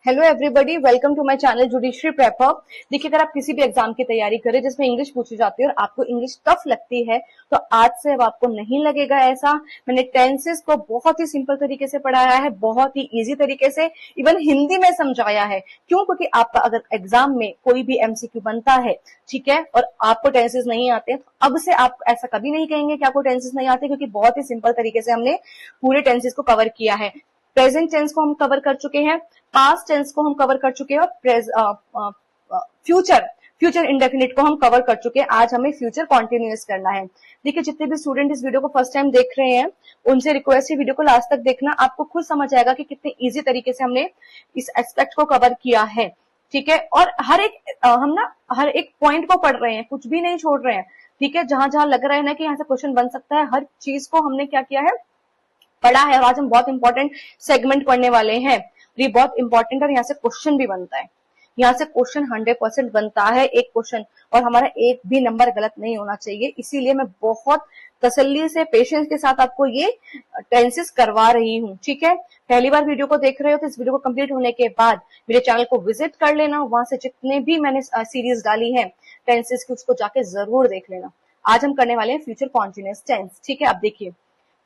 Hello everybody, welcome to my channel judiciary prep hub. देखिए, अगर आप किसी भी एग्जाम की तैयारी करें जिसमें इंग्लिश पूछी जाती है और आपको इंग्लिश टफ लगती है, तो आज से अब आपको नहीं लगेगा ऐसा। मैंने टेंसेस को बहुत ही सिंपल तरीके से पढ़ाया है, बहुत ही इजी तरीके से, इवन हिंदी में समझाया है। क्यों? क्योंकि आपका अगर एग्जाम में कोई भी एमसीक्यू बनता है, ठीक है, और आपको टेंसेस नहीं आते, तो अब से आप ऐसा कभी नहीं कहेंगे कि आपको टेंसेस नहीं आते, क्योंकि बहुत ही सिंपल तरीके से हमने पूरे टेंसेस को कवर किया है। प्रेजेंट टेंस को हम कवर कर चुके हैं, पास्ट टेंस को हम कवर कर चुके हैं, और फ्यूचर इंडेफिनिट को हम कवर कर चुके हैं। आज हमें फ्यूचर कॉन्टिन्यूअस करना है। देखिए, जितने भी स्टूडेंट इस वीडियो को फर्स्ट टाइम देख रहे हैं, उनसे रिक्वेस्ट है वीडियो को लास्ट तक देखना। आपको खुद समझ आएगा कि कितने इजी तरीके से हमने इस एस्पेक्ट को कवर किया है, ठीक है। और हर एक पॉइंट को पढ़ रहे हैं, कुछ भी नहीं छोड़ रहे हैं, ठीक है। जहां जहां लग रहा है ना कि यहाँ से क्वेश्चन बन सकता है, हर चीज को हमने क्या किया है, पढ़ा है। और आज हम बहुत इंपॉर्टेंट सेगमेंट पढ़ने वाले हैं। ये बहुत इंपॉर्टेंट है, यहाँ से क्वेश्चन भी बनता है। यहाँ से क्वेश्चन 100% बनता है, एक क्वेश्चन, और हमारा एक भी नंबर गलत नहीं होना चाहिए। इसीलिए मैं बहुत तसल्ली से, पेशेंस के साथ आपको ये टेंसेस करवा रही हूँ, ठीक है। पहली बार वीडियो को देख रहे हो तो इस वीडियो को कंप्लीट होने के बाद मेरे चैनल को विजिट कर लेना। वहां से जितने भी मैंने सीरीज डाली है टेंसेस की, उसको जाके जरूर देख लेना। आज हम करने वाले हैं फ्यूचर कॉन्टिन्यूअस टेंस, ठीक है। अब देखिए,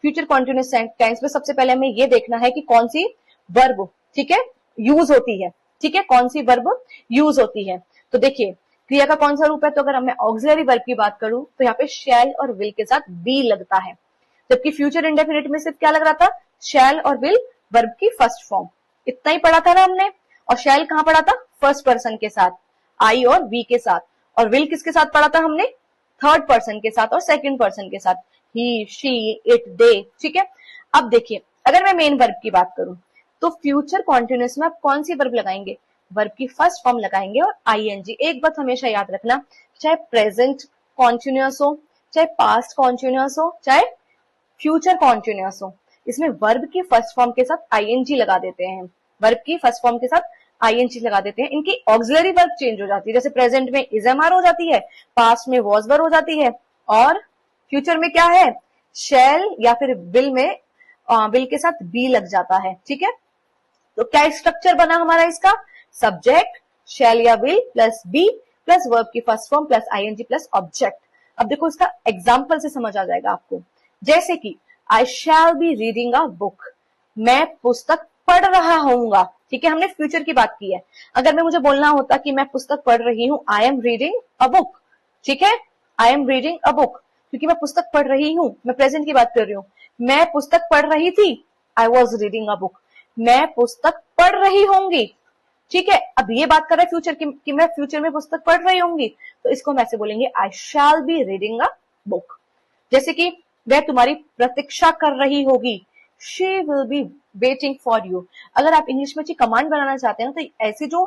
फ्यूचर कॉन्टिन्यूअस टेंस में सबसे पहले हमें ये देखना है कि कौन सी वर्ब, ठीक है, यूज होती है, ठीक है, कौन सी वर्ब यूज होती है। तो देखिए, क्रिया का कौन सा रूप है, तो अगर मैं ऑक्सिलरी वर्ब की बात करूं तो यहाँ पे शैल और विल के साथ बी लगता है, जबकि फ्यूचर इंडेफिनिट में सिर्फ क्या लग रहा था, शैल और विल वर्ब की फर्स्ट फॉर्म। इतना ही पढ़ा था ना हमने। और शैल कहां पढ़ा था, फर्स्ट पर्सन के साथ, आई और वी के साथ। और विल किसके साथ पढ़ा था हमने, थर्ड पर्सन के साथ और सेकंड पर्सन के साथ, ही, शी, इट, दे, ठीक है। अब देखिए, अगर मैं मेन वर्ब की बात करूं तो फ्यूचर कॉन्टिन्यूअस में आप कौन सी वर्ब लगाएंगे, वर्ब की फर्स्ट फॉर्म लगाएंगे और आईएनजी। एक बात हमेशा याद रखना, चाहे प्रेजेंट कॉन्टिन्यूअस हो, चाहे पास्ट कॉन्टिन्यूअस हो, चाहे फ्यूचर कॉन्टिन्यूअस हो, इसमें वर्ब की फर्स्ट फॉर्म के साथ आईएनजी लगा देते हैं। वर्ब की फर्स्ट फॉर्म के साथ आईएनजी लगा देते हैं। इनकी ऑक्सिलरी वर्ब चेंज हो जाती है, जैसे प्रेजेंट में इजएमआर हो जाती है, पास्ट में वॉज वर हो जाती है, और फ्यूचर में क्या है, शैल या फिर विल में विल के साथ बी लग जाता है, ठीक है। तो क्या स्ट्रक्चर बना हमारा इसका, सब्जेक्ट, शैल या will plus be plus verb की first form plus ING plus object. अब देखो, इसका एग्जाम्पल से समझ आ जाएगा आपको। जैसे कि I shall be reading a book, मैं पुस्तक पढ़ रहा होऊंगा, ठीक है। हमने फ्यूचर की बात की है। अगर मैं मुझे बोलना होता कि मैं पुस्तक पढ़ रही हूं, I am reading a book, ठीक है, I am reading a book, क्योंकि मैं पुस्तक पढ़ रही हूं, मैं प्रेजेंट की बात कर रही हूं। मैं पुस्तक पढ़ रही थी, I was reading a book, मैं पुस्तक पढ़ रही होंगी, ठीक है। अब ये बात कर रहे हैं फ्यूचर की कि मैं फ्यूचर में पुस्तक पढ़ रही होंगी, तो इसको हम ऐसे बोलेंगे, I shall be reading a book. जैसे कि वह तुम्हारी प्रतीक्षा कर रही होगी, she will be waiting for you. अगर आप इंग्लिश में अच्छी कमांड बनाना चाहते हैं तो ऐसे जो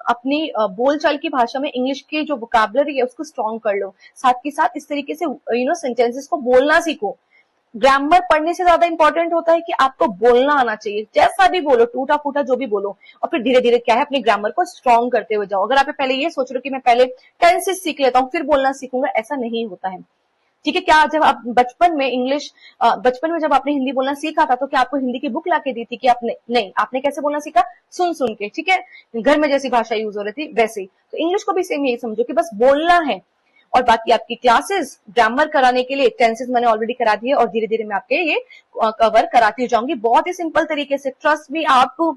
अपनी बोलचाल की भाषा में इंग्लिश की जो वोकैबुलरी है उसको स्ट्रॉन्ग कर लो, साथ ही साथ इस तरीके से सेंटेंसेस को बोलना सीखो। ग्रामर पढ़ने से ज्यादा इंपॉर्टेंट होता है कि आपको बोलना आना चाहिए। जैसा भी बोलो, टूटा फूटा जो भी बोलो, और फिर धीरे धीरे क्या है, अपने ग्रामर को स्ट्रॉन्ग करते हुए जाओ। अगर आप पहले ये सोच रहे हो कि मैं पहले टेंसेस सीख लेता हूँ फिर बोलना सीखूंगा, ऐसा नहीं होता है, ठीक है। क्या जब आप बचपन में जब आपने हिंदी बोलना सीखा था, तो क्या आपको हिंदी की बुक लाके दी थी कि आपने, नहीं, आपने कैसे बोलना सीखा, सुन सुन के, ठीक है। घर में जैसी भाषा यूज हो रही थी वैसे ही। तो इंग्लिश को भी सेम यही समझो कि बस बोलना है। और बाकी आपकी क्लासेस ग्रामर कराने के लिए टेंसेस मैंने ऑलरेडी करा दिए, और धीरे धीरे मैं आपके ये कवर कराती जाऊंगी बहुत ही सिंपल तरीके से। ट्रस्ट भी आपको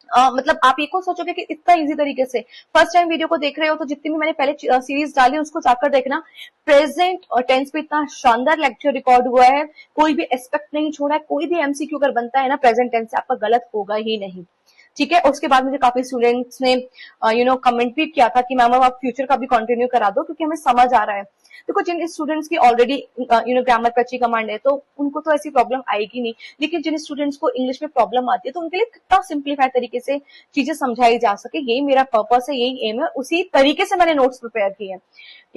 मतलब आप ये को सोचोगे कि इतना इजी तरीके से। फर्स्ट टाइम वीडियो को देख रहे हो तो जितनी भी मैंने पहले सीरीज डाली उसको जाकर देखना। प्रेजेंट और टेंस पे इतना शानदार लेक्चर रिकॉर्ड हुआ है, कोई भी एस्पेक्ट नहीं छोड़ा है। कोई भी एमसीक्यू अगर बनता है ना प्रेजेंट टेंस से, आपका गलत होगा ही नहीं, ठीक है। उसके बाद मुझे काफी स्टूडेंट्स ने कमेंट भी किया था कि मैम आप फ्यूचर का भी कंटिन्यू करा दो, क्योंकि हमें समझ आ रहा है। देखो, जिन स्टूडेंट्स की ऑलरेडी ग्रामर पे अच्छी कमांड है तो उनको तो ऐसी प्रॉब्लम आएगी नहीं, लेकिन जिन स्टूडेंट्स को इंग्लिश में प्रॉब्लम आती है तो उनके लिए कितना सिंप्लीफाइड तरीके से चीजें समझाई जा सके, यही मेरा पर्पस है, यही एम है। उसी तरीके से मैंने नोट्स प्रिपेयर किए हैं।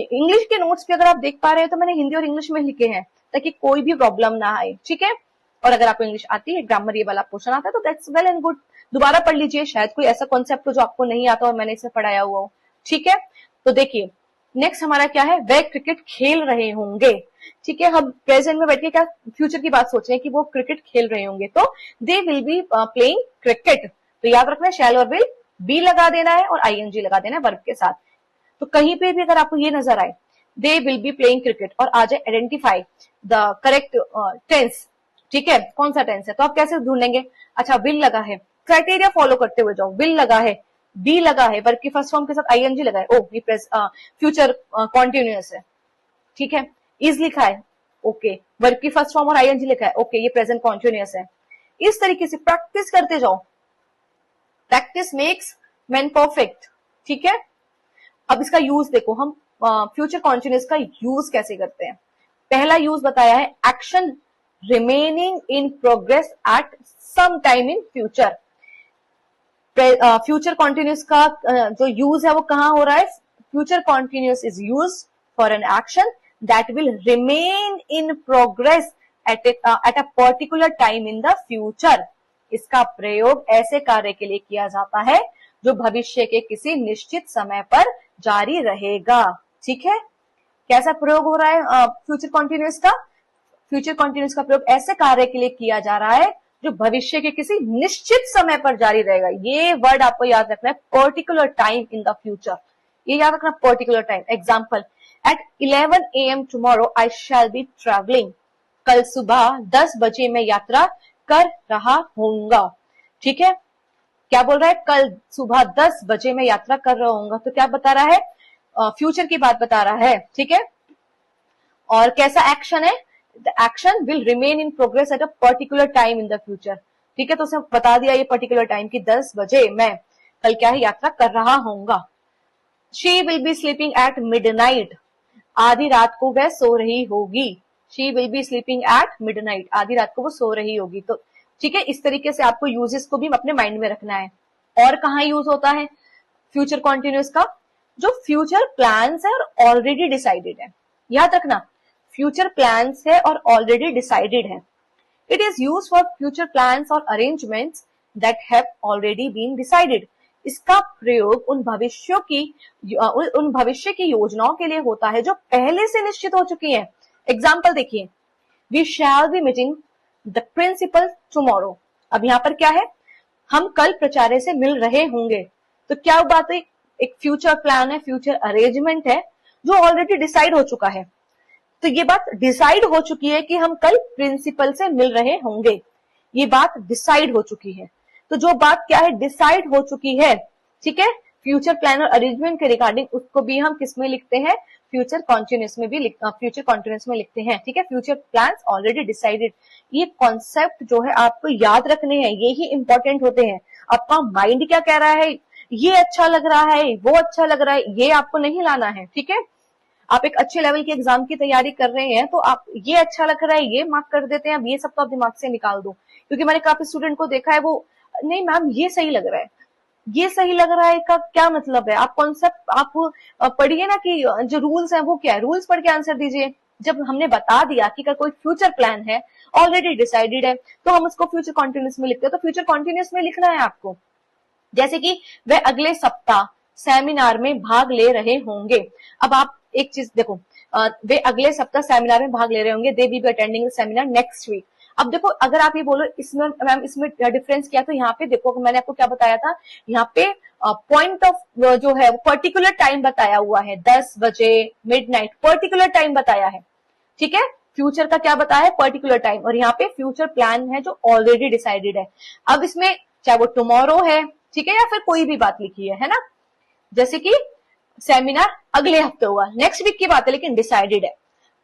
इंग्लिश के नोट्स भी अगर आप देख पा रहे हो तो मैंने हिंदी और इंग्लिश में लिखे हैं, ताकि कोई भी प्रॉब्लम ना आए, ठीक है। और अगर आपको इंग्लिश आती है, ग्रामर ये वाला पोर्शन आता है, तो दैट्स वेल एंड गुड, दोबारा पढ़ लीजिए। शायद कोई ऐसा कॉन्सेप्ट हो जो आपको नहीं आता और मैंने इसे पढ़ाया हुआ हो, ठीक है। तो देखिए, नेक्स्ट हमारा क्या है, वे क्रिकेट खेल रहे होंगे, ठीक है। हम प्रेजेंट में बैठ के क्या फ्यूचर की बात सोच रहे हैं कि वो क्रिकेट खेल रहे होंगे, तो दे विल बी प्लेइंग क्रिकेट। तो याद रखना शैल और विल बी लगा देना है और आईएनजी लगा देना है वर्ब के साथ। तो कहीं पे भी अगर आपको ये नजर आए दे विल बी प्लेइंग क्रिकेट और आ जाए आइडेंटिफाई द करेक्ट टेंस, ठीक है, कौन सा टेंस है, तो आप कैसे ढूंढेंगे? अच्छा विल लगा है, क्राइटेरिया फॉलो करते हुए जाओ, विल लगा है, बी लगा है, वर्ब की फर्स्ट फॉर्म के साथ आईएनजी लगा है, ओ ये फ्यूचर कॉन्टिन्यूअस है, ठीक है, इज लिखा है, ओके, वर्ब की फर्स्ट फॉर्म और आईएनजी लिखा है, ओके ये प्रेजेंट कॉन्टिन्यूअस है। इस तरीके से प्रैक्टिस करते जाओ, प्रैक्टिस मेक्स मैन परफेक्ट, ठीक है। अब इसका यूज देखो, हम फ्यूचर कॉन्टिन्यूअस का यूज कैसे करते हैं। पहला यूज बताया है action remaining in progress at some time in future. Future continuous का जो यूज है वो कहां हो रहा है? Future continuous is use for an action that will remain in progress at a particular time in the future. इसका प्रयोग ऐसे कार्य के लिए किया जाता है जो भविष्य के किसी निश्चित समय पर जारी रहेगा, ठीक है। कैसा प्रयोग हो रहा है फ्यूचर कॉन्टिन्यूअस का? फ्यूचर कॉन्टिन्यूअस का प्रयोग ऐसे कार्य के लिए किया जा रहा है जो भविष्य के किसी निश्चित समय पर जारी रहेगा। ये वर्ड आपको याद रखना है, particular time in the future, ये याद रखना, particular time. Example, at 11 AM tomorrow I shall be travelling. कल सुबह 10 बजे मैं यात्रा कर रहा हूंगा, ठीक है। क्या बोल रहा है? कल सुबह 10 बजे मैं यात्रा कर रहा हूंगा, तो क्या बता रहा है? फ्यूचर की बात बता रहा है, ठीक है। और कैसा एक्शन है? The action will remain in progress at a particular time in the future, ठीक है। तो उसने बता दिया ये पर्टिकुलर टाइम की 10 बजे मैं कल क्या है यात्रा कर रहा हूंगा। She will be sleeping at midnight. आधी रात को वह सो रही होगी। She will be sleeping at midnight, आधी रात को वो सो रही होगी। तो ठीक है, इस तरीके से आपको यूजेस को भी अपने माइंड में रखना है। और कहाँ यूज होता है फ्यूचर कॉन्टिन्यूअस का? जो फ्यूचर प्लान्स है और ऑलरेडी डिसाइडेड है, याद रखना, फ्यूचर प्लान्स है और ऑलरेडी डिसाइडेड है। It is use for future plans और arrangements that have already been decided. इसका प्रयोग उन भविष्य की योजनाओं के लिए होता है जो पहले से निश्चित हो चुकी है। एग्जाम्पल देखिए, we shall be meeting the principal tomorrow. अब यहाँ पर क्या है? हम कल प्राचार्य से मिल रहे होंगे। तो क्या बात है? एक फ्यूचर प्लान है, फ्यूचर अरेंजमेंट है जो ऑलरेडी डिसाइड हो चुका है। तो ये बात डिसाइड हो चुकी है कि हम कल प्रिंसिपल से मिल रहे होंगे, ये बात डिसाइड हो चुकी है। तो जो बात क्या है? डिसाइड हो चुकी है, ठीक है। फ्यूचर प्लान और अरेंजमेंट के रिगार्डिंग उसको भी हम किस में लिखते हैं? फ्यूचर कॉन्टिन्यूअस में भी फ्यूचर कॉन्टिन्यूअस में लिखते हैं, ठीक है। Future plans already decided. ये कॉन्सेप्ट जो है आपको याद रखने हैं, ये ही इंपॉर्टेंट होते हैं। आपका माइंड क्या कह रहा है, ये अच्छा लग रहा है, वो अच्छा लग रहा है, ये आपको नहीं लाना है, ठीक है। आप एक अच्छे लेवल के एग्जाम की तैयारी कर रहे हैं तो आप ये अच्छा लग रहा है ये मार्क कर देते हैं, अब ये सब तो आप दिमाग से निकाल दो। क्योंकि मैंने काफी स्टूडेंट को देखा है, वो नहीं मैम ये सही लग रहा है, ये सही लग रहा है का क्या मतलब है? आप कॉन्सेप्ट आप पढ़िए ना कि जो रूल्स है वो क्या है, रूल्स पढ़ के आंसर दीजिए। जब हमने बता दिया कि कोई फ्यूचर प्लान है ऑलरेडी डिसाइडेड है तो हम उसको फ्यूचर कॉन्टिन्यूअस में लिखते हैं। तो फ्यूचर कॉन्टिन्यूअस में लिखना है आपको। जैसे कि वह अगले सप्ताह सेमिनार में भाग ले रहे होंगे। अब आप एक चीज देखो, वे अगले सप्ताह सेमिनार में भाग ले रहे होंगे, they will be attending seminar next week. अब देखो, अगर आप ये बोलो इसमें मैम इसमें डिफरेंस क्या, तो यहाँ पे देखो मैंने आपको क्या बताया था, यहाँ पे पॉइंट ऑफ जो है पर्टिकुलर टाइम बताया हुआ है, 10 बजे मिडनाइट, पर्टिकुलर टाइम बताया है, ठीक है। फ्यूचर का क्या बताया है? Particular time. और यहाँ पे फ्यूचर प्लान है जो ऑलरेडी डिसाइडेड है। अब इसमें चाहे वो टुमारो है, ठीक है, या फिर कोई भी बात लिखी है ना, जैसे कि सेमिनार अगले हफ्ते हुआ, नेक्स्ट वीक की बात है लेकिन डिसाइडेड है।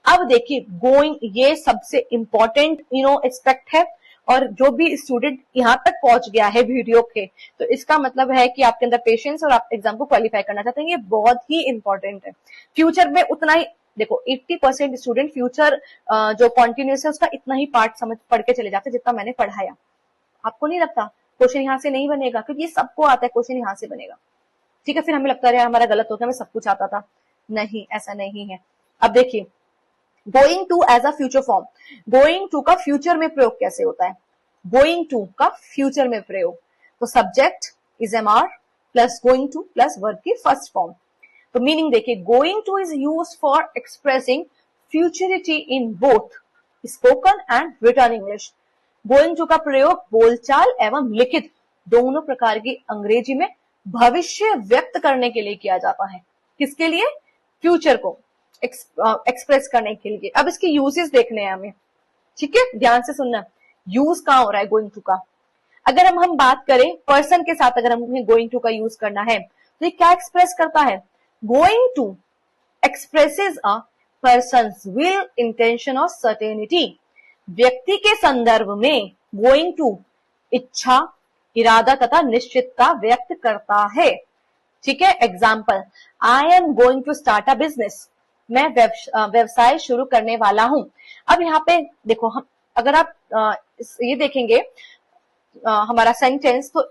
अब देखिए गोइंग, ये सबसे इंपॉर्टेंट एस्पेक्ट है। और जो भी स्टूडेंट यहाँ तक पहुंच गया है वीडियो के, तो इसका मतलब है कि आपके अंदर पेशेंस और आप एग्जाम को क्वालिफाई करना चाहते हैं। ये बहुत ही इंपॉर्टेंट है। फ्यूचर में उतना ही देखो, 80% स्टूडेंट फ्यूचर जो कॉन्टिन्यूअस है उसका इतना ही पार्ट समझ पढ़ के चले जाते जितना मैंने पढ़ाया। आपको नहीं लगता क्वेश्चन यहाँ से नहीं बनेगा? क्योंकि ये सबको आता है, क्वेश्चन यहाँ से बनेगा, ठीक है। फिर हमें लगता है हमारा गलत होता है, हमें सब कुछ आता था। नहीं, ऐसा नहीं है। अब देखिए, going to as a future form, going to का फ्यूचर में प्रयोग कैसे होता है? गोइंग टू का फ्यूचर में प्रयोग, तो subject is am are plus going to plus verb की फर्स्ट फॉर्म। तो मीनिंग देखिए, going to is use for expressing futurity in both spoken and written English. Going to का प्रयोग बोलचाल एवं लिखित दोनों प्रकार की अंग्रेजी में भविष्य व्यक्त करने के लिए किया जाता है। किसके लिए? फ्यूचर को एक्सप्रेस करने के लिए। अब इसके यूजेस देखने हैं हमें, ठीक है, ध्यान से सुनना। यूज कहां हो रहा है गोइंग टू का? अगर हम बात करें पर्सन के साथ, अगर हमें गोइंग टू का यूज करना है तो ये क्या एक्सप्रेस करता है? Going to expresses a person's will, intention और सर्टेनिटी। व्यक्ति के संदर्भ में गोइंग टू इच्छा, इरादा तथा निश्चितता व्यक्त करता है। ठीक है, example, I am going to start a business. मैं व्यवसाय शुरू करने वाला हूं। अब यहाँ पे देखो, हम अगर आप ये देखेंगे हमारा सेंटेंस, तो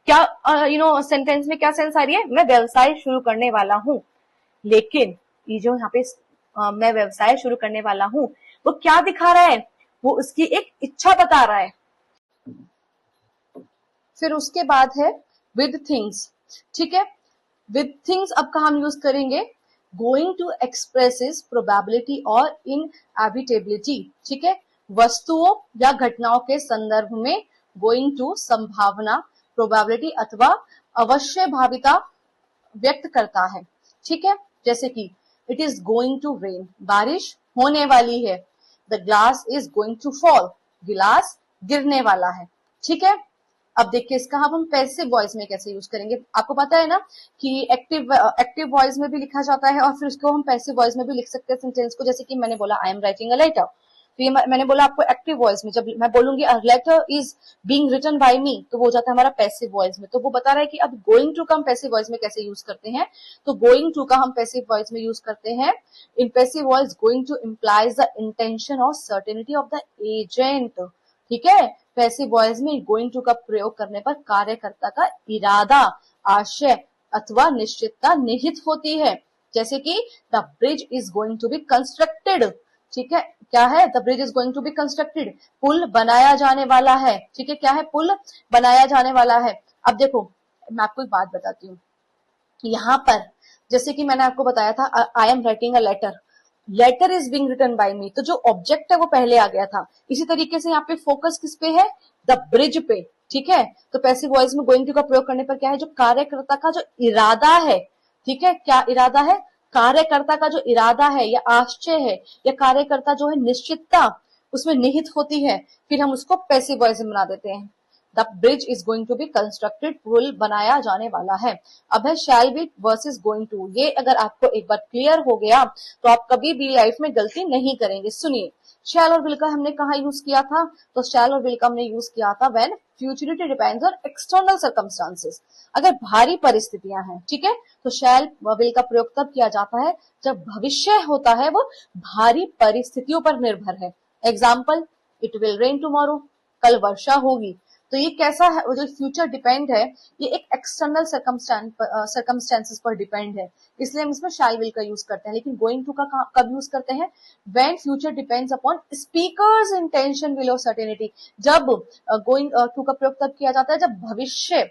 क्या सेंटेंस में क्या सेंस आ रही है? मैं व्यवसाय शुरू करने वाला हूं। लेकिन ये जो यहाँ पे मैं व्यवसाय शुरू करने वाला हूं, वो क्या दिखा रहा है? वो उसकी एक इच्छा बता रहा है। फिर उसके बाद है विद थिंग्स। ठीक है, विद थिंग्स अब कहा हम यूज करेंगे? गोइंग टू एक्सप्रेसेस प्रोबेबिलिटी और इनएविटेबिलिटी। ठीक है, वस्तुओं या घटनाओं के संदर्भ में गोइंग टू संभावना, प्रोबेबिलिटी अथवा अवश्य भाविता व्यक्त करता है। ठीक है, जैसे कि it is going to rain, बारिश होने वाली है। The glass is going to fall, गिलास गिरने वाला है। ठीक है, अब देखिए इसका हम पैसिव वॉइस में कैसे यूज करेंगे। आपको पता है ना कि एक्टिव वॉइस में भी लिखा जाता है और फिर उसको हम पैसिव वॉइस में भी लिख सकते हैं सेंटेंस को। जैसे कि मैंने बोला I am writing a letter, तो ये मैंने बोला आपको एक्टिव वॉइस में। जब मैं बोलूंगी a letter is being written by me, तो वो हो जाता है हमारा पैसिव वॉइस में। तो वो बता रहा है कि अब गोइंग टू का हम पैसिव वॉइस में कैसे यूज करते हैं। तो गोइंग टू का हम पैसिव वॉइस में यूज करते हैं। In passive voice going two implies the intention और सर्टेनिटी ऑफ द एजेंट। ठीक है, पैसिव वॉइस में गोइंग टू का प्रयोग करने पर कार्यकर्ता का इरादा, आशय अथवा निश्चितता निहित होती है। जैसे कि the bridge is going to be constructed. ठीक है, क्या है? The bridge is going to be constructed, पुल बनाया जाने वाला है। ठीक है, क्या है? पुल बनाया जाने वाला है। अब देखो, मैं आपको एक बात बताती हूँ। यहाँ पर जैसे कि मैंने आपको बताया था I am writing a letter, letter is being written by me, तो जो ऑब्जेक्ट है वो पहले आ गया था। इसी तरीके से यहाँ पे फोकस किस पे है? द ब्रिज पे। ठीक है, तो पैसिव वॉइस में गोइंग टू का प्रयोग करने पर क्या है? जो कार्यकर्ता का जो इरादा है, ठीक है, क्या इरादा है? कार्यकर्ता का जो इरादा है या आशय है या कार्यकर्ता जो है निश्चितता उसमें निहित होती है, फिर हम उसको पैसिव वॉइस में बना देते हैं। The bridge is going to be constructed, पुल बनाया जाने वाला है। अब है shall be versus going to. ये अगर आपको एक बार क्लियर हो गया तो आप कभी भी लाइफ में गलती नहीं करेंगे। सुनिए, शैल और विल का हमने कहा यूज किया था? तो शैल और विल का हमने यूज किया था when futurity depends on external circumstances. अगर भारी परिस्थितियां हैं, ठीक है, तो शैल विल का प्रयोग तब किया जाता है जब भविष्य होता है वो भारी परिस्थितियों पर निर्भर है। Example, it will rain tomorrow, कल वर्षा होगी। तो ये कैसा है? जो फ्यूचर डिपेंड है, ये एक एक्सटर्नल सर्कमस्टेंसेस पर डिपेंड है, इसलिए हम इसमें शैल विल का यूज करते हैं। लेकिन गोइंग टू का कब यूज करते हैं? When future depends upon speakers intention, will और सर्टेनिटी। जब गोइंग टू का प्रयोग तब किया जाता है जब भविष्य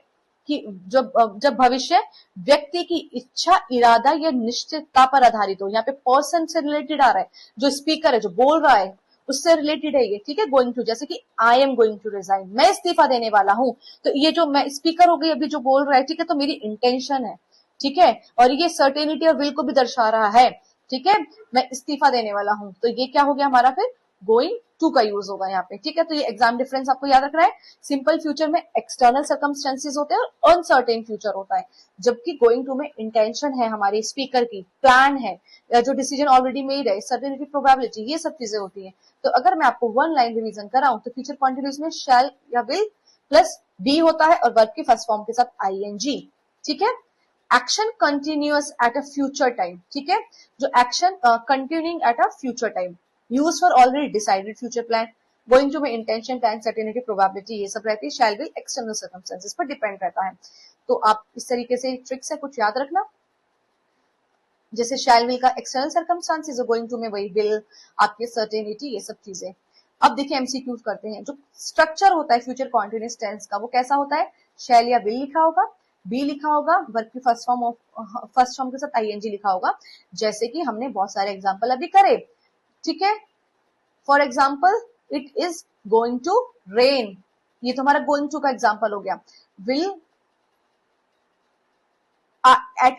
की जब भविष्य व्यक्ति की इच्छा, इरादा या निश्चितता पर आधारित हो। यहाँ पे पर्सन से रिलेटेड आ रहा है, जो स्पीकर है, जो बोल रहा है, उससे रिलेटेड है ये। ठीक है, गोइंग टू, जैसे कि I am going to resign, मैं इस्तीफा देने वाला हूं। तो ये जो मैं स्पीकर हो गई अभी जो बोल रहा है, ठीक है, तो मेरी इंटेंशन है। ठीक है, और ये सर्टेनिटी और विल को भी दर्शा रहा है। ठीक है, मैं इस्तीफा देने वाला हूं, तो ये क्या हो गया हमारा? फिर गोइंग टू का यूज होगा यहाँ पे। ठीक है, तो ये एग्जाम डिफरेंस आपको याद रखना है। सिंपल फ्यूचर में एक्सटर्नल सर्कमस्टेंसेस होते हैं और अनसर्टेन फ्यूचर होता है, जबकि गोइंग टू में इंटेंशन है हमारी स्पीकर की, प्लान है, या जो डिसीजन ऑलरेडी मेड है, सर्टेनिटी, प्रोबेबिलिटी, ये सब चीजें होती है। तो अगर मैं आपको वन लाइन रिवीजन कराऊं तो फ्यूचर कॉन्टिन्यूस में शैल या विल प्लस बी होता है और वर्ब की फर्स्ट फॉर्म के साथ आईएनजी। ठीक है, action continuous at a future time. ठीक है, जो action continuing at a future time, use for already decided future plan. Going to में इंटेंशन, टाइम, सर्टेनिटी, प्रोबेबिलिटी, ये सब रहती है। शैल विल एक्सटर्नल सर्कमस्टेंसेस पर डिपेंड रहता है। तो आप इस तरीके से ट्रिक्स है कुछ याद रखना, जैसे शैल विल का एक्सटर्नल सर्कमस्टांसेस, गोइंग टू में वही विल, आपके सर्टेनिटी, ये सब चीजें। अब देखिए एमसीक्यू करते हैं। जो स्ट्रक्चर होता है फ्यूचर कॉन्टिन्यूअस टेंस का, वो कैसा होता है? शैल या विल लिखा होगा, बी लिखा होगा, वर्ब की फर्स्ट फॉर्म के साथ आईएनजी लिखा होगा, जैसे कि हमने बहुत सारे एग्जाम्पल अभी करे। ठीक है, for example, it is going to rain, ये तो हमारा गोइंग टू का एग्जाम्पल हो गया। Will at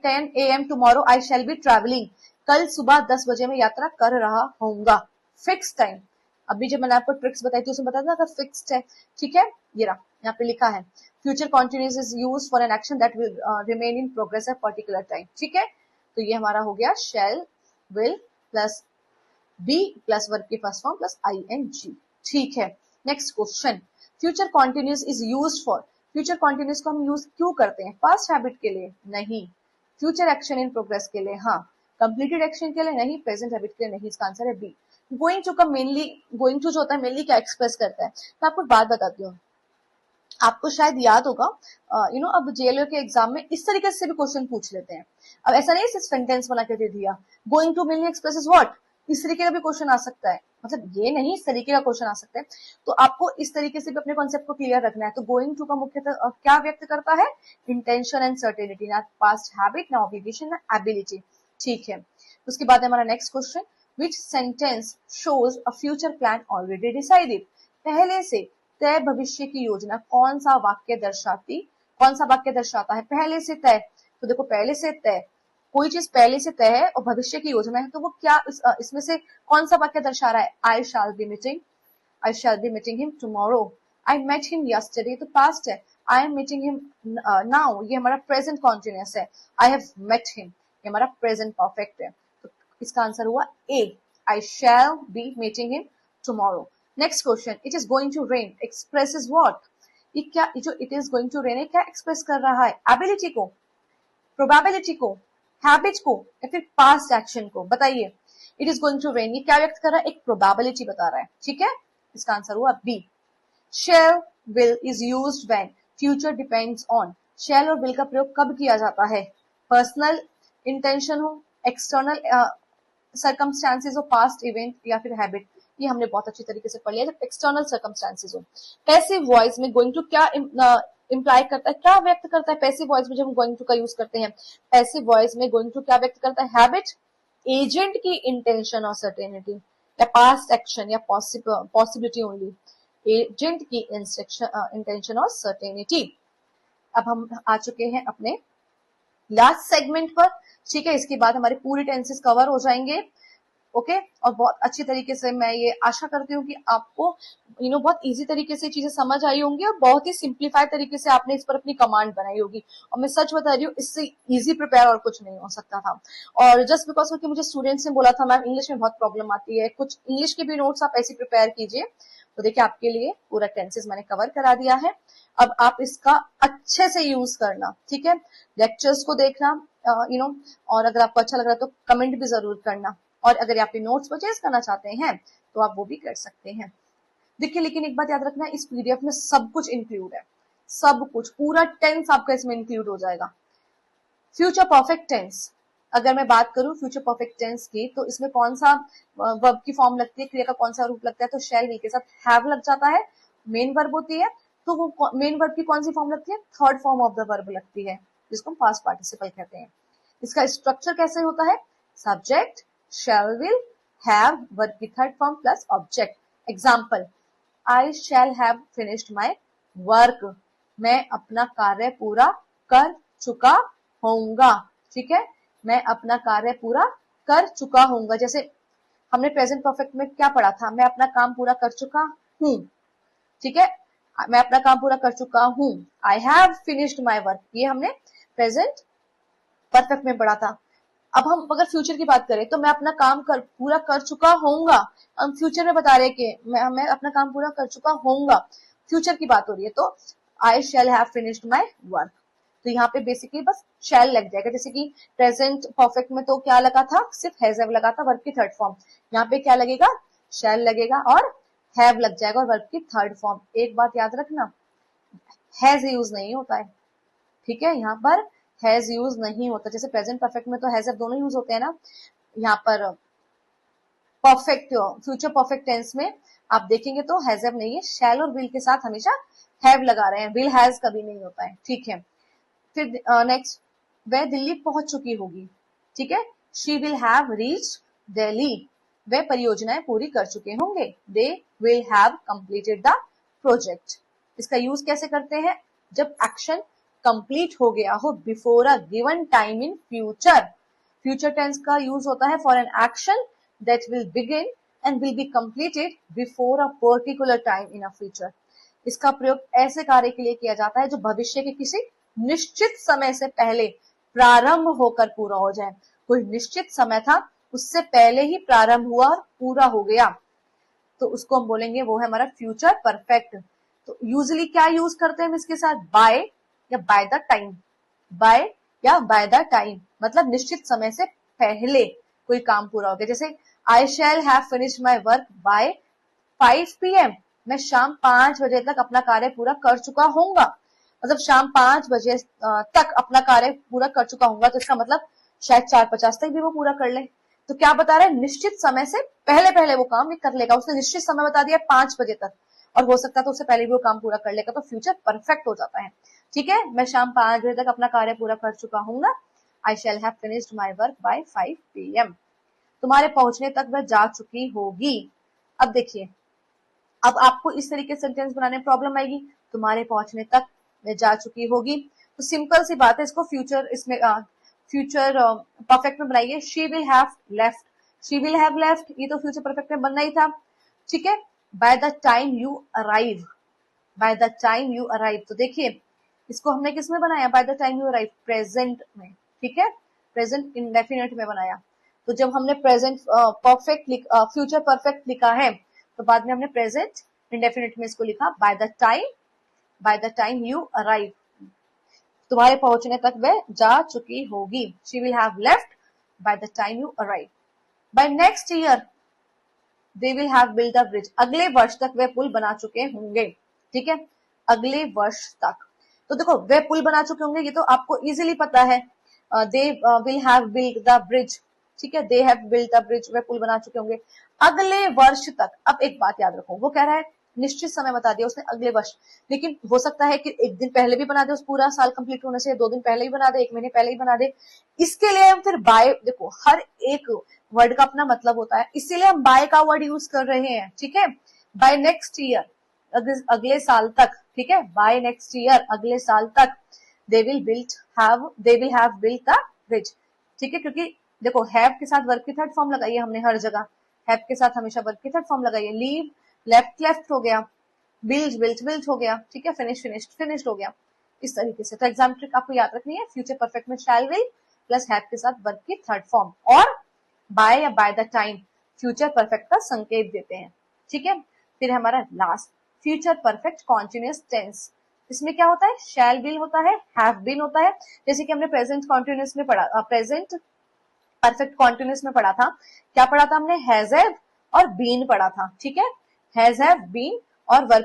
10 AM tomorrow I shall be traveling, कल सुबह 10 बजे मैं यात्रा कर रहा होऊंगा। फिक्स टाइम, अभी जब मैंने आपको ट्रिक्स बताई थी उसमें बताया था फिक्स्ड है, ठीक है। ये रहा, यहाँ पे लिखा है future continuous is use for an action that will remain in progress at particular time, ठीक है। तो ये हमारा हो गया shall will plus be plus verb की फर्स्ट फॉर्म प्लस ING, ठीक है। Next question, future continuous is use for, future continuous को हम यूज क्यों करते हैं? पास्ट हैबिट के लिए नहीं, फ्यूचर एक्शन इन प्रोग्रेस के लिए हाँ, कंप्लीटेड एक्शन के लिए नहीं, प्रेजेंट हैबिट के लिए नहीं। इसका आंसर है बी। गोइंग टू का मेनली, गोइंग टू जो होता है मेनली क्या एक्सप्रेस करता है? मैं आपको बात बताती हूँ, आपको शायद याद होगा अब JLO के एग्जाम में इस तरीके से भी क्वेश्चन पूछ लेते हैं। अब ऐसा नहीं सिर्फ सेंटेंस बना के दे दिया, going to mainly expresses what, इस तरीके का भी क्वेश्चन आ सकता है, मतलब ये नहीं इस तरीके का क्वेश्चन आ सकता है। तो आपको इस तरीके से भी अपने कॉन्सेप्ट को क्लियर रखना है। तो गोइंग टू का मुख्यतः क्या व्यक्त करता है? इंटेंशन एंड सर्टेनिटी, ना पास्ट हैबिट, ना ऑब्लिगेशन, ना एबिलिटी, ठीक है। उसके बाद हमारा next question, which sentence shows a future plan already decided, पहले से तय भविष्य की योजना कौन सा वाक्य दर्शाती, कौन सा वाक्य दर्शाता है? पहले से तय, तो देखो पहले से तय, कोई चीज पहले से तय है और भविष्य की योजना है, तो वो क्या इसमें से कौन सा वाक्य दर्शा रहा है? I shall be meeting him tomorrow, I met him yesterday, तो पास्ट है। I am meeting him now, ये हमारा प्रेजेंट कॉन्टिन्यूअस है। आई हैव मेट हिम, ये हमारा प्रेजेंट परफेक्ट है। तो इसका आंसर हुआ a, I shall be meeting him tomorrow. Next question, it is going to rain expresses what, ये क्या, जो it is going to rain है क्या एक्सप्रेस कर रहा है? एबिलिटी को, प्रोबेबिलिटी को, हैबिट को, या फिर पास्ट एक्शन को? बताइए। It is going to rain, ये क्या व्यक्त कर रहा है? एक प्रोबेबिलिटी बता रहा है, ठीक है। इसका आंसर हुआ b. Shall will is used when future depends on, shall और विल का प्रयोग कब किया जाता है? पर्सनल इंटेंशन हो, एक्सटर्नल सर्कमस्टांसेस हो, पास्ट इवेंट, या फिर हैबिट। ये हमने बहुत अच्छी तरीके से पढ़ लिया। जब एक्सटर्नल सर्कमस्टांसेस हो, पैसिव वॉइस में गोइंग टू क्या इंप्लाई करता है, क्या व्यक्त करता है? पैसिव वॉइस में जब हम गोइंग टू का यूज करते हैं, पैसिव वॉइस में गोइंग टू क्या व्यक्त करता है? हैबिट, एजेंट की इंटेंशन और सर्टेनिटी, या पास्ट एक्शन, या पॉसिबिलिटी ओनली, एजेंट की इंटेंशन और सर्टेनिटी। अब हम आ चुके हैं अपने लास्ट सेगमेंट पर, ठीक है। इसके बाद हमारे पूरे टेंसेस कवर हो जाएंगे, ओके। और बहुत अच्छी तरीके से मैं ये आशा करती हूँ कि आपको बहुत इजी तरीके से चीजें समझ आई होंगी और बहुत ही सिंप्लीफाइड तरीके से आपने इस पर अपनी कमांड बनाई होगी। और मैं सच बता रही हूँ, इससे इजी प्रिपेयर और कुछ नहीं हो सकता था। और जस्ट बिकॉज कि मुझे स्टूडेंट्स ने बोला था मैम इंग्लिश में बहुत प्रॉब्लम आती है, कुछ इंग्लिश के भी नोट्स आप ऐसे प्रिपेयर कीजिए। तो देखिए आपके लिए पूरा टेंसेस मैंने कवर करा दिया है। अब आप इसका अच्छे से यूज करना, ठीक है। लेक्चर्स को देखना, और अगर आपको अच्छा लग रहा है तो कमेंट भी जरूर करना। और अगर आप नोट्स परचेज करना चाहते हैं तो आप वो भी कर सकते हैं। देखिए लेकिन एक बात याद रखना, इस PDF में सब कुछ इंक्लूड है, सब कुछ, पूरा टेंस आपका इसमें इंक्लूड हो जाएगा। फ्यूचर परफेक्ट टेंस, अगर मैं बात करूं फ्यूचर परफेक्ट टेंस की, तो इसमें कौन सा वर्ब की फॉर्म लगती है, क्रिया का कौन सा रूप लगता है? तो शैल विल के साथ हैव लग जाता है, मेन वर्ब होती है। तो वो मेन वर्ब की कौन सी फॉर्म लगती है? Third form of the verb लगती है, जिसको हम पास्ट पार्टिसिपल कहते हैं। इसका स्ट्रक्चर कैसे होता है? Subject, shall will, have, verb की third form plus object. Example, I shall have finished my work, मैं अपना कार्य पूरा कर चुका होऊंगा, ठीक है। मैं अपना कार्य पूरा कर चुका होऊंगा। जैसे हमने प्रेजेंट परफेक्ट में क्या पढ़ा था? मैं अपना काम पूरा कर चुका हूं, ठीक है। मैं अपना काम पूरा कर चुका हूं, I have finished my work, ये हमने प्रेजेंट परफेक्ट में पढ़ा था। अब हम अगर फ्यूचर की बात करें तो मैं अपना काम पूरा कर चुका होऊंगा, हम फ्यूचर में बता रहे हैं कि मैं अपना काम पूरा कर चुका होऊंगा, फ्यूचर की बात हो रही है। तो I shall have finished my work, तो यहाँ पे बेसिकली बस शैल लग जाएगा। जैसे कि प्रेजेंट परफेक्ट में तो क्या लगा था? सिर्फ हैज हैव लगा था, वर्ब की थर्ड फॉर्म। यहाँ पे क्या लगेगा? शैल लगेगा और हैव लग जाएगा और वर्ब की थर्ड फॉर्म। एक बात याद रखना, हैज यूज नहीं होता है, ठीक है। यहाँ पर हैज यूज नहीं होता। जैसे प्रेजेंट परफेक्ट में तो हैज हैव दोनों यूज होते हैं ना, यहाँ पर परफेक्ट फ्यूचर परफेक्ट टेंस में आप देखेंगे तो हैज हैव नहीं है, शैल और विल के साथ हमेशा हैव लगा रहे हैं, विल हैज कभी नहीं होता है, ठीक है। फिर नेक्स्ट, वह दिल्ली पहुंच चुकी होगी, ठीक है। She will have reached Delhi, वह परियोजनाएं पूरी कर चुके होंगे, they will have completed the project। इसका यूज कैसे करते हैं? जब एक्शन कंप्लीट हो गया हो before a given time in future. Future tense का यूज होता है for an action that will begin and will be completed before a particular time in a future. इसका प्रयोग ऐसे कार्य के लिए किया जाता है जो भविष्य के किसी निश्चित समय से पहले प्रारंभ होकर पूरा हो जाए। कोई निश्चित समय था, उससे पहले ही प्रारंभ हुआ और पूरा हो गया, तो उसको हम बोलेंगे वो है हमारा फ्यूचर परफेक्ट। तो यूजुअली क्या यूज करते हैं हम इसके साथ? बाय या बाय द टाइम। बाय या बाय द टाइम मतलब निश्चित समय से पहले कोई काम पूरा हो गया। जैसे I shall have finished my work by 5 PM। मैं शाम 5 बजे तक अपना कार्य पूरा कर चुका होऊंगा। मतलब शाम 5 बजे तक अपना कार्य पूरा कर चुका होऊंगा, तो इसका मतलब शायद 4:50 तक भी वो पूरा कर ले। तो क्या बता रहे हैं? निश्चित समय से पहले पहले वो काम कर लेगा। उसने निश्चित समय बता दिया 5 बजे तक, और हो सकता है तो उससे पहले भी वो काम पूरा कर लेगा, तो फ्यूचर परफेक्ट हो जाता है। ठीक है, मैं शाम 5 बजे तक अपना कार्य पूरा कर चुका हूँ। I shall have finished my work by 5 PM। तुम्हारे पहुंचने तक वह जा चुकी होगी। अब देखिए, अब आपको इस तरीके से सेंटेंस बनाने में प्रॉब्लम आएगी। तुम्हारे पहुंचने तक वह जा चुकी होगी, तो सिंपल सी बात है, इसको फ्यूचर फ्यूचर परफेक्ट में बनाइए। She will have left. She will have left, ये तो फ्यूचर परफेक्ट में बनना ही था। ठीक है, bye the time you arrive. Bye the time you arrive, तो देखिए इसको हमने किस में बनाया? Bye the time you arrive, present में। ठीक है, प्रेजेंट इंडेफिनिट में बनाया। तो जब हमने प्रेजेंट परफेक्ट फ्यूचर परफेक्ट लिखा है, तो बाद में हमने प्रेजेंट इंडेफिनिट में इसको लिखा by the time you arrive. तुम्हारे पहुंचने तक वह जा चुकी होगी। She will have left by the time you arrive. By next year they will have build a bridge. अगले वर्ष तक वे पुल बना चुके होंगे। ठीक है, अगले वर्ष तक। तो देखो, वे पुल बना चुके होंगे, ये तो आपको इजीली पता है। They will have build the bridge. ठीक है, they have build the bridge, वे पुल बना चुके होंगे अगले वर्ष तक। अब एक बात याद रखो, वो कह रहा है निश्चित समय बता दिया उसने, अगले वर्ष। लेकिन हो सकता है कि एक दिन पहले भी बना दे, उस पूरा साल कंप्लीट होने से 2 दिन पहले ही बना दे, 1 महीने पहले ही बना दे। इसके लिए हम फिर बाय, देखो हर एक वर्ड का अपना मतलब होता है, इसीलिए हम बाय का वर्ड यूज कर रहे हैं। ठीक है, बाय नेक्स्ट ईयर, अगले साल तक। ठीक है, बाय नेक्स्ट ईयर, अगले साल तक। दे will have built the bridge. ठीक है, क्योंकि देखो हैव के साथ वर्ब की थर्ड फॉर्म लगाई है हमने हर जगह। हैव के साथ हमेशा वर्ब की थर्ड फॉर्म लगाई है। लीव लेफ्ट लेफ्ट हो गया, बिल्ड बिल्ट बिल्ट हो गया। ठीक है, फिनिश फिनिश्ड फिनिश्ड हो गया। इस तरीके से तो एग्जाम ट्रिक आपको याद रखनी है। फ्यूचर परफेक्ट में शैल विल प्लस हैव के साथ वर्ब की थर्ड फॉर्म, और बाय या by the time future perfect का संकेत देते हैं। ठीक है, फिर हमारा last future perfect continuous tense. इसमें क्या होता है? शैल विल होता है, हैव बीन होता है। जैसे कि हमने प्रेजेंट कॉन्टिन्यूअस में पढ़ा, प्रेजेंट परफेक्ट कॉन्टिन्यूअस में पढ़ा था। क्या पढ़ा था हमने? हैज हैव और बीन पढ़ा था। ठीक है, हैज हैव बीन, और वर्ब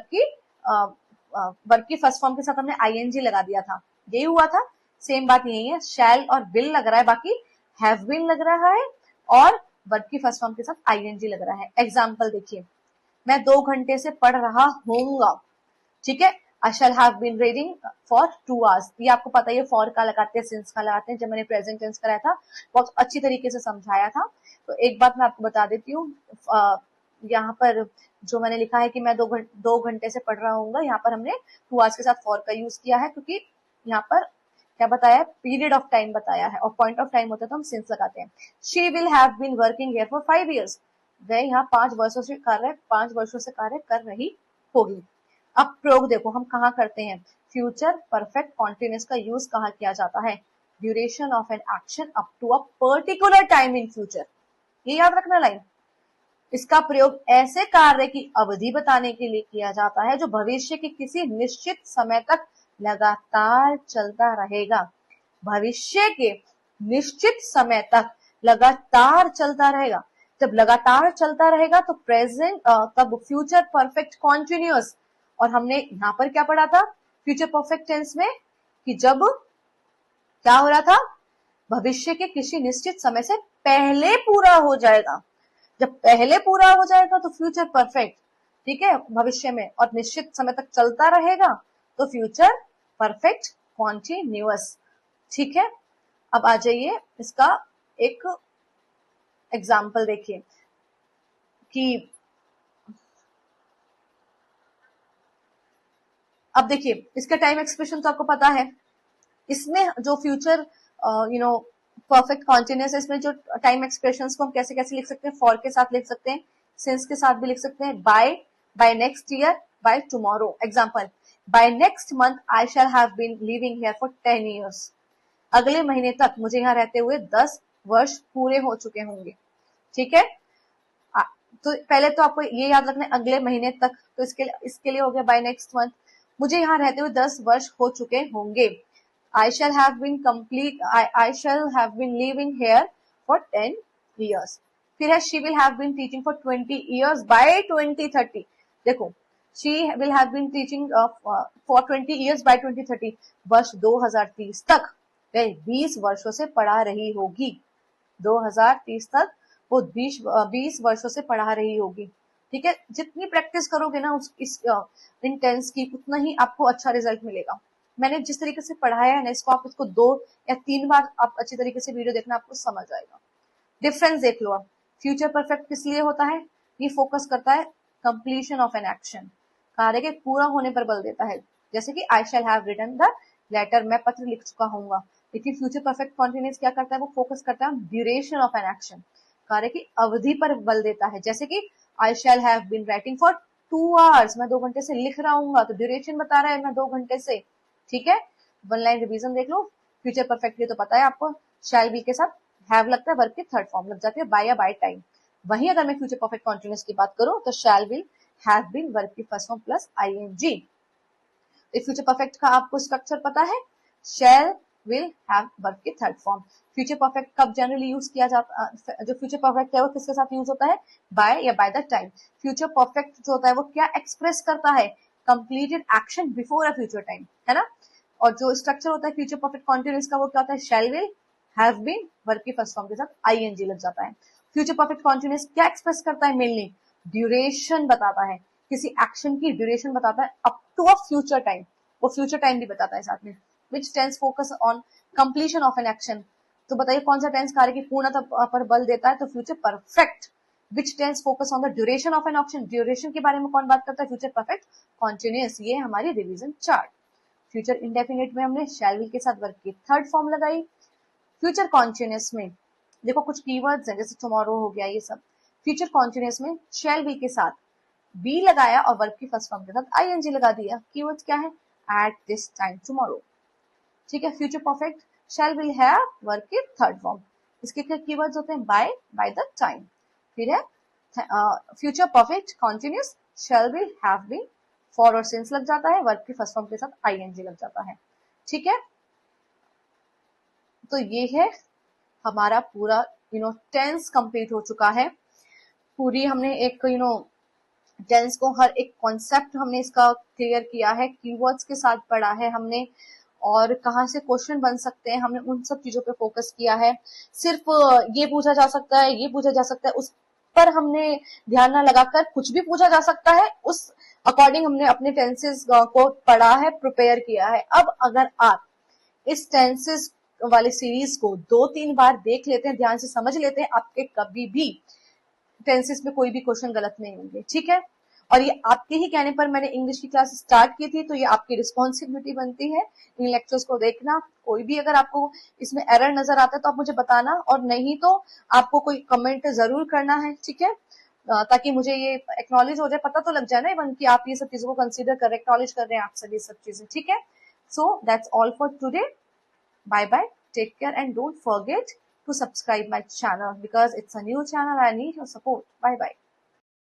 की फर्स्ट फॉर्म के साथ हमने आईएनजी लगा दिया था। यही हुआ था। सेम बात यही है, शैल और विल लग रहा है, बाकी हैव बीन लग रहा है, और वर्ब की फर्स्ट फॉर्म के साथ आईएनजी लग रहा है। एग्जाम्पल देखिए, मैं 2 घंटे से पढ़ रहा हूँगा। ठीक है, I shall have been reading for 2 hours। ये आपको पता ही है, फॉर का लगाते हैं, सिंस का लगाते हैं। जब मैंने प्रेजेंट टेंस कराया था बहुत अच्छी तरीके से समझाया था। तो एक बात मैं आपको बता देती हूँ, यहाँ पर जो मैंने लिखा है कि मैं 2 घंटे से पढ़ रहा हूँ, यहाँ पर हमने 2 hours के साथ फॉर का यूज किया है, क्योंकि यहाँ पर क्या बताया है? पीरियड ऑफ टाइम बताया है, और पॉइंट ऑफ टाइम होता है तो हम सिंस लगाते हैं। She will have been working here for 5 years। वह यहाँ 5 वर्षों से कार्य कर रही होगी। अब प्रयोग देखो हम कहाँ करते हैं। फ्यूचर परफेक्ट कॉन्टिन्यूअस का यूज कहाँ किया जाता है? Duration of an action up to a particular time in future. ये याद रखना लाइन। इसका प्रयोग ऐसे कार्य की अवधि बताने के लिए किया जाता है जो भविष्य के किसी निश्चित समय तक लगातार चलता रहेगा। भविष्य के निश्चित समय तक लगातार चलता रहेगा। जब लगातार चलता रहेगा तो प्रेजेंट तब फ्यूचर परफेक्ट कॉन्टिन्यूअस। और हमने यहाँ पर क्या पढ़ा था फ्यूचर परफेक्ट टेंस में? कि जब क्या हो रहा था? भविष्य के किसी निश्चित समय से पहले पूरा हो जाएगा। जब पहले पूरा हो जाएगा तो फ्यूचर परफेक्ट। ठीक है, भविष्य में, और निश्चित समय तक चलता रहेगा तो फ्यूचर परफेक्ट कॉन्टिन्यूअस। ठीक है, अब आ जाइए इसका एक एग्जाम्पल देखिए कि अब देखिए इसका टाइम एक्सप्रेशन तो आपको पता है, इसमें जो फ्यूचर परफेक्ट कॉन्टिन्यूस है, इसमें जो टाइम एक्सप्रेशंस को हम कैसे कैसे लिख सकते हैं, फॉर के साथ लिख सकते हैं, सिंस के साथ भी लिख सकते हैं, by next year, by tomorrow. Example, by next month I shall have been living here for 10 years। अगले महीने तक मुझे यहाँ रहते हुए 10 वर्ष पूरे हो चुके होंगे। ठीक है, तो पहले तो आपको ये याद रखना है अगले महीने तक, तो इसके लिए हो गया बाय नेक्स्ट मंथ। मुझे यहाँ रहते हुए 10 वर्ष हो चुके होंगे। I shall have been I shall have been living here for 10 years। फिर है she will have been teaching for 20 years by 2030। देखो she will have been teaching for 20 years by 2030, वर्ष 2030 तक वह 20 वर्षों से पढ़ा रही होगी। 2030 तक वो 20 वर्षों से पढ़ा रही होगी। ठीक है, जितनी प्रैक्टिस करोगे ना इन टेंस की, उतना ही आपको अच्छा रिजल्ट मिलेगा। मैंने जिस तरीके से पढ़ाया है ना, इसको आप इसको 2 या 3 बार आप अच्छी तरीके से वीडियो देखना, आपको समझ आएगा। डिफरेंस देख लो आप। फ्यूचर परफेक्ट किस लिए होता है? ये फोकस करता है कंप्लीशन ऑफ एन एक्शन, कार्य के पूरा होने पर बल देता है। जैसे कि I shall have written the letter, मैं पत्र लिख चुका हूँ। लेकिन फ्यूचर परफेक्ट कॉन्टिन्यूस क्या करता है? वो फोकस करता है ड्यूरेशन ऑफ एन एक्शन, कार्य की अवधि पर बल देता है। जैसे कि I shall have been writing for 2 hours, मैं 2 घंटे से लिख रहा हूँ, तो ड्यूरेशन बता रहा है मैं 2 घंटे से। ठीक है, वन लाइन रिवीजन देख लो। फ्यूचर परफेक्ट लिए तो पता है आपको, शैल बी के साथ हैव लगता है, वर्ब की थर्ड फॉर्म लग जाती है बाय या बाय टाइम। वहीं अगर मैं फ्यूचर परफेक्ट कॉन्टिन्यूस की बात करूं तो shall will have been verb की first form plus ING. Future perfect का आपको स्ट्रक्चर पता है, शैल विल हैव वर्ब की थर्ड फॉर्म। फ्यूचर परफेक्ट कब जनरली यूज किया जाता, जो फ्यूचर परफेक्ट है वो किसके साथ यूज होता है? बाय या by the time. Future perfect जो होता है वो क्या एक्सप्रेस करता है? Completed action before a future time, है ना। और जो स्ट्रक्चर होता है फ्यूचर परफेक्ट कॉन्टिन्यूस का, वो क्या होता है? Shall will have been verb की फर्स्ट फॉर्म के साथ आईएनजी लग जाता है। फ्यूचर परफेक्ट कॉन्टिन्यूस क्या एक्सप्रेस करता है? मेनली ड्यूरेशन बताता है, किसी एक्शन की ड्यूरेशन बताता है up to a future time, वो फ्यूचर टाइम भी बताता है साथ में। Which tense focus on completion of an action, तो बताइए कौन सा टेंस कार्य की पूर्णता पर बल देता है? तो future perfect. Which tense focus on the duration of an action, duration के बारे में कौन बात करता है? Future perfect continuous. ये हमारी रिवीजन चार्ट। फ्यूचर इंडेफिनिट में हमने शैल विल के साथ वर्ब की थर्ड फॉर्म लगाई। फ्यूचर कॉन्टिन्यूस में देखो कुछ कीवर्ड्स हैं, जैसे टुमारो हो गया, ये सब। फ्यूचर कॉन्टिन्यूस में शैल विल के साथ बी लगाया और वर्ब की फर्स्ट फॉर्म के साथ आईएनजी लगा दिया। कीवर्ड्स क्या है? At this time, tomorrow. ठीक है, future perfect shall will have verb की थर्ड फॉर्म। इसके क्या कीवर्ड्स होते हैं? By the time. फिर है future perfect continuous shall will have been, for और सिंस लग जाता है, वर्ब की फर्स्ट फॉर्म के साथ आईएनजी लग जाता है। ठीक है, तो ये है हमारा पूरा टेंस कंप्लीट हो चुका है। पूरी हमने एक टेंस को हर एक कॉन्सेप्ट हमने इसका क्लियर किया है, कीवर्ड्स के साथ पढ़ा है हमने, और कहाँ से क्वेश्चन बन सकते हैं हमने उन सब चीजों पे फोकस किया है। सिर्फ ये पूछा जा सकता है, ये पूछा जा सकता है, उस पर हमने ध्यान न लगाकर कुछ भी पूछा जा सकता है, उस अकॉर्डिंग हमने अपने टेंसेस को पढ़ा है, प्रिपेयर किया है। अब अगर आप इस टेंसेस वाली सीरीज को 2-3 बार देख लेते हैं, ध्यान से समझ लेते हैं, आपके कभी भी टेंसेस में कोई भी क्वेश्चन गलत नहीं होंगे। ठीक है, और ये आपके ही कहने पर मैंने इंग्लिश की क्लास स्टार्ट की थी, तो ये आपकी रिस्पॉन्सिबिलिटी बनती है इन लेक्चर्स को देखना। कोई भी अगर आपको इसमें एरर नजर आता है तो आप मुझे बताना, और नहीं तो आपको कोई कमेंट जरूर करना है। ठीक है, ताकि मुझे ये एक्नॉलेज हो जाए, पता तो लग जाए ना इवन कि आप ये सब चीजों को कंसीडर कर रहे हैं, एक्नॉलेज कर रहे हैं आप सभी सब चीजें। ठीक है, so that's all for today. Bye bye, take care, and don't forget to subscribe my channel because it's a new channel. I need your support. Bye bye.